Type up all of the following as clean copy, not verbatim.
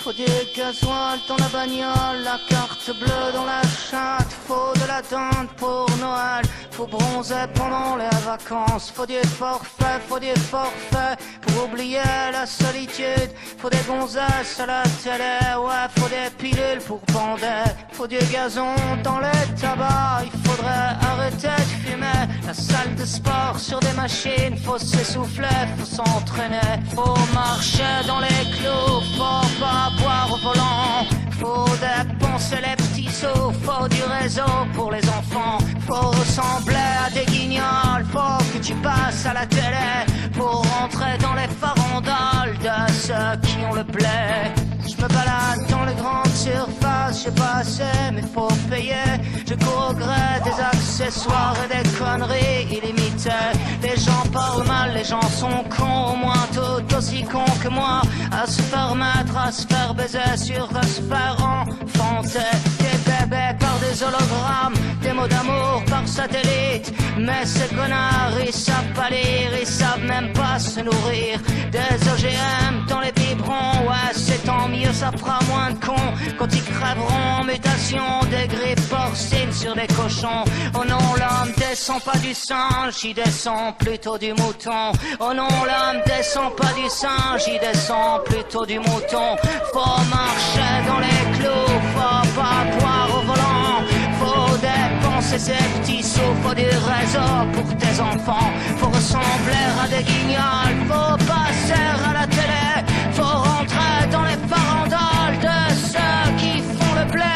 Faut du gasoil dans la bagnole, la carte bleue dans la chatte. Faut de la dinde pour Noël, faut bronzer pendant les vacances. Faut du forfait pour oublier la solitude. Faut des gonzesses à la télé, ouais, faut des pilules pour bander. Faut du gazon dans les tabacs, il faudrait arrêter de fumer. La salle de sport sur des machines, faut s'essouffler, faut s'entraîner. Faut marcher dans les clous, faut pas boire au volant. Faut dépenser les petits sous, faut du réseau pour les enfants. Faut ressembler à des guignols, faut que tu passes à la télé pour rentrer dans les farandoles de ceux qui ont le blé. Je me balade dans les grandes surfaces, j'ai pas assez mais faut payer. Je cours au gré des accessoires et des conneries illimitées. Les gens parlent mal, les gens sont cons, au moins tout aussi cons que moi. À se faire mettre, à se faire baiser, sur à se faire enfanter. Des bébés par des hologrammes, des mots d'amour par satellite. Mais ces connards, ils savent pas lire, ils savent même pas se nourrir. Des OGM dans les biberons, ouais c'est tant mieux, ça fera moins de cons quand ils crèveront en mutation. Des grippes porcines sur des cochons. Oh non, l'homme descend pas du singe, il descend plutôt du mouton. Oh non, l'homme descend pas du singe, il descend plutôt du mouton. Faut marcher dans les clous, faut pas boire au volant. Faut dépenser ses petits sous, faut du réseau pour tes enfants. Faut ressembler à des guignols, faut passer à la télé. Faut rentrer dans les farandoles de ceux qui font le blé.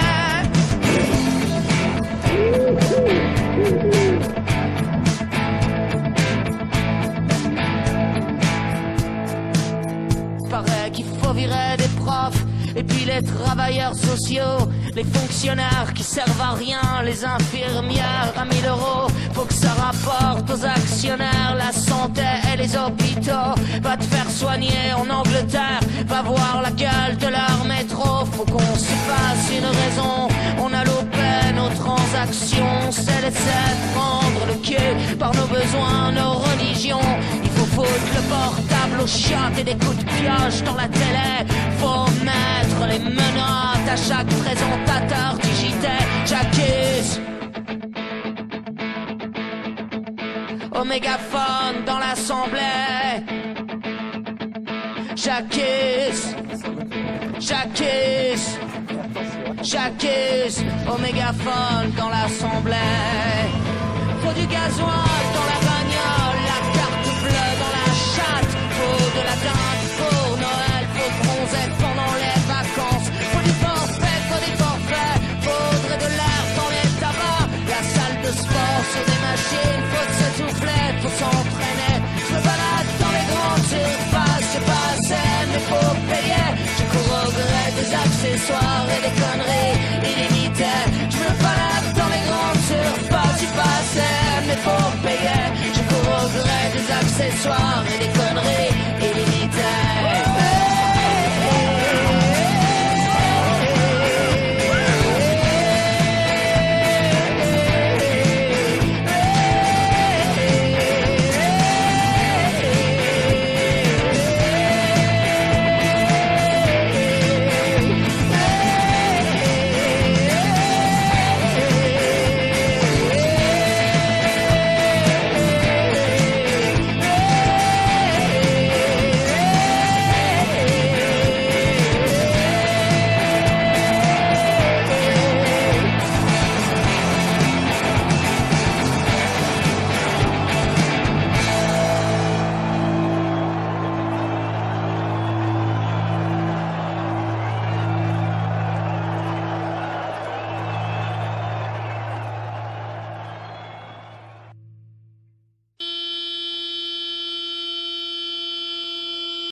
Paraît qu'il faut virer des profs, et puis les travailleurs sociaux, les fonctionnaires qui servent à rien, les infirmières à 1000 €. Faut que ça rapporte aux actionnaires la santé et les hôpitaux. Va te faire soigner en Angleterre, va voir la gueule de leur métro. Faut qu'on se fasse une raison, on a loupé nos transactions. C'est laisser prendre le cul par nos besoins, nos religions. Il faut foutre le portable aux chiottes et des coups de pioche dans la télé. Faut mettre les menottes à chaque présentateur du JT. J'accuse au mégaphone dans l'assemblée. J'accuse au mégaphone dans l'assemblée. Faut du gasoil dans la bagnole, la carte bleue dans la chatte. Faut de la dinde pour Noël, faut bronzer pendant les vacances. Faut du forfait, faudrait de l'air dans les tabacs. La salle de sport sur des machines, faut s'essouffler, faut s'entraîner. Je me balade dans les grandes surfaces, j'ai pas assez mais faut payer. Je cours au gré des accessoires et des conneries illimitées. Je me balade dans les grandes surfaces, j'ai pas assez mais faut payer. Je cours au gré des accessoires et des conneries